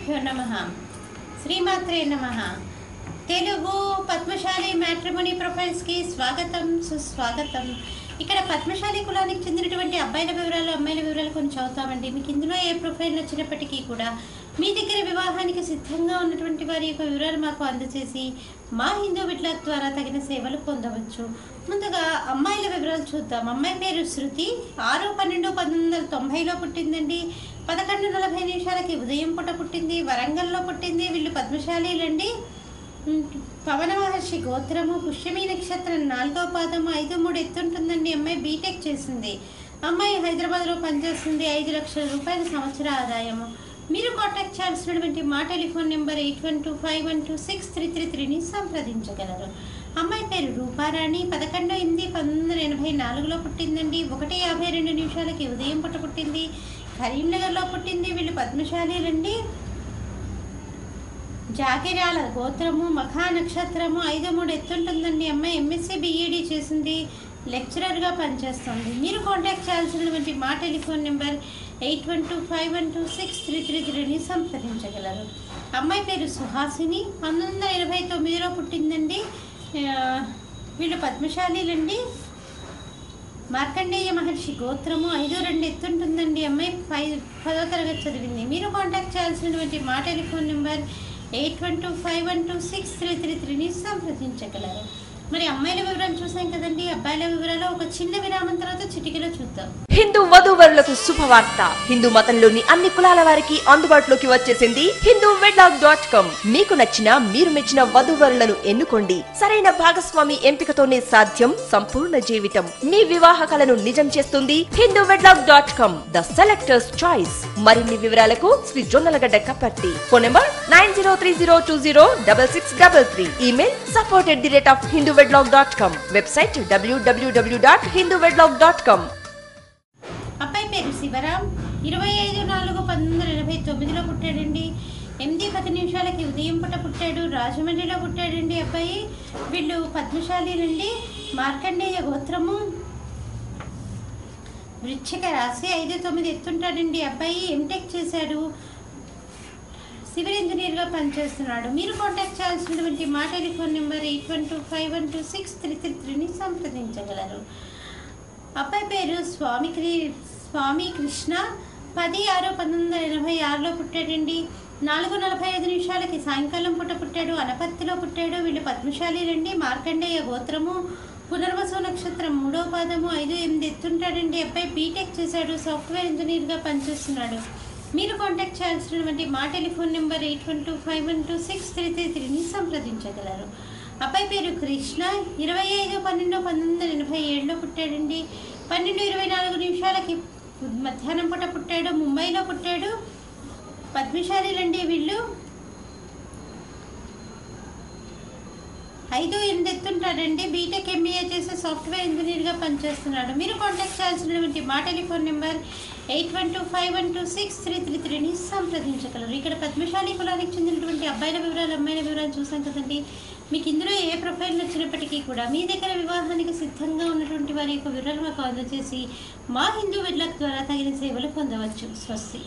శ్రీగురుభ్యో నమః. శ్రీమాత్రే నమః. తెలుగు పద్మశాలి మ్యాట్రిమోనీ ప్రొఫైల్స్కి స్వాగతం, సుస్వాగతం. ఇక్కడ పద్మశాలి కులానికి చెందినటువంటి అబ్బాయిల వివరాలు, అమ్మాయిల వివరాలు కొన్ని చదువుతామండి. మీకు ఇందులో ఏ ప్రొఫైల్ నచ్చినప్పటికీ కూడా మీ దగ్గర వివాహానికి సిద్ధంగా ఉన్నటువంటి వారి యొక్క వివరాలు మాకు అందజేసి మా హిందూ బిడ్లక్ ద్వారా తగిన సేవలు పొందవచ్చు. ముందుగా అమ్మాయిల వివరాలు చూద్దాం. అమ్మాయి పేరు శృతి. 6/12/1990లో పుట్టిందండి. 11:40 ఉదయం పూట పుట్టింది. వరంగల్లో పుట్టింది. వీళ్ళు పద్మశాలీలండి. పవన మహర్షి గోత్రము. పుష్యమి నక్షత్రం 4వ పాదము. 5-3 ఎత్తుంటుందండి. అమ్మాయి బీటెక్ చేసింది. అమ్మాయి హైదరాబాద్లో పనిచేస్తుంది. 5 లక్షల రూపాయల సంవత్సర ఆదాయము. మీరు కాంటాక్ట్ చేయాల్సినటువంటి మా టెలిఫోన్ నెంబర్ 8125126333ని సంప్రదించగలరు. అమ్మాయి పేరు రూపారాణి. 11/8/1984లో పుట్టిందండి. 1:52 ఉదయం పూట పుట్టింది. కరీంనగర్లో పుట్టింది. వీళ్ళు పద్మశాలీలండి. జాగిరాల గోత్రము. మఖా నక్షత్రము. 5-3 ఎత్తుంటుందండి. అమ్మాయి ఎంఎస్సీ బిఈడి చేసింది. లెక్చరర్గా పనిచేస్తుంది. మీరు కాంటాక్ట్ చేయాల్సినటువంటి మా టెలిఫోన్ నెంబర్ 8125126333ని సంప్రదించగలరు. అమ్మాయి పేరు సుహాసిని. 1989లో పుట్టిందండి. వీళ్ళు పద్మశాలీలండి. మార్కండేయ మహర్షి గోత్రము. 5-2 ఎత్తుంటుందండి. అమ్మాయి 10వ తరగతి చదివింది. మీరు కాంటాక్ట్ చేయాల్సినటువంటి మా టెలిఫోన్ నెంబర్ 8125126333ని సంప్రదించగలరు. మరి అమ్మాయిల వివరాలు చూసాం కదండి. అబ్బాయిల వివరాలు ఒక చిన్న విరామం తర్వాత చిటికలో చూద్దాం. హిందూ వధూవరులకు శుభవార్త. హిందూ మతంలోని అన్ని కులాల వారికి అందుబాటులోకి వచ్చేసింది hinduwedlock.com. మీకు నచ్చిన, మీరు మెచ్చిన వధూవరులను ఎన్నుకోండి. సరైన భాగస్వామి ఎంపికతోనే సాధ్యం సంపూర్ణ జీవితం. మీ వివాహ కలను నిజం చేస్తుంది hinduwedlock.com, ద సెలెక్టర్స్ చాయిస్. మరిన్ని వివరాలకు Shri Jonnalagadda Kaparthi. Phone number 9030206633. Email support@hinduwedlock.com. Website www.hinduwedlock.com. అబ్బాయి పేరు శివరాం. 25/4/1989లో పుట్టాడండి. 8:10 ఉదయం పూట పుట్టాడు. రాజమండ్రిలో పుట్టాడండి అబ్బాయి. వీళ్ళు పద్మశాలీలండి. మార్కండేయ గోత్రము. వృశ్చిక రాశి. 5-9 ఎత్తుంటాడండి. అబ్బాయి ఎంటెక్ చేశాడు. సివిల్ ఇంజనీర్గా పనిచేస్తున్నాడు. మీరు కాంటాక్ట్ చేయాల్సినటువంటి మా టెలిఫోన్ నెంబర్ 8125126333ని సంప్రదించగలరు. అబ్బాయి పేరు స్వామి కృష్ణ. 10/6/1986లో పుట్టాడండి. 4:45 సాయంకాలం పూట పుట్టాడు. అనపత్తిలో పుట్టాడు. వీళ్ళు పద్మశాలీలండి. మార్కండేయ గోత్రము. పునర్వసు నక్షత్రం 3వ పాదము. 5-8 ఎత్తుంటాడండి. అబ్బాయి బీటెక్ చేశాడు. సాఫ్ట్వేర్ ఇంజనీర్గా పనిచేస్తున్నాడు. మీరు కాంటాక్ట్ చేయాల్సినటువంటి మా టెలిఫోన్ నెంబర్ 8125126333ని సంప్రదించగలరు. అబ్బాయి పేరు కృష్ణ. 25/12/1987లో పుట్టాడండి. 12:24 మధ్యాహ్నం పూట పుట్టాడు. ముంబైలో పుట్టాడు. పద్మశాలీలండి వీళ్ళు. 5-8 ఎత్తుంటాడండి. బీటెక్ ఎంబీఏ చేసి సాఫ్ట్వేర్ ఇంజనీర్గా పనిచేస్తున్నాడు. మీరు కాంటాక్ట్ చేయాల్సినటువంటి మా టెలిఫోన్ నెంబర్ 8125126333ని సంప్రదించగలరు. ఇక్కడ పద్మశాలి కులానికి చెందినటువంటి అబ్బాయిల వివరాలు, అమ్మాయిల వివరాలు చూసాం కదండి. మీకు ఇందులో ఏ ప్రొఫైల్ నచ్చినప్పటికీ కూడా మీ దగ్గర వివాహానికి సిద్ధంగా ఉన్నటువంటి వారి యొక్క వివరాలు మాకు అందజేసి మా హిందూ బిడ్లక్ ద్వారా తగిన సేవలు పొందవచ్చు. స్వస్తి.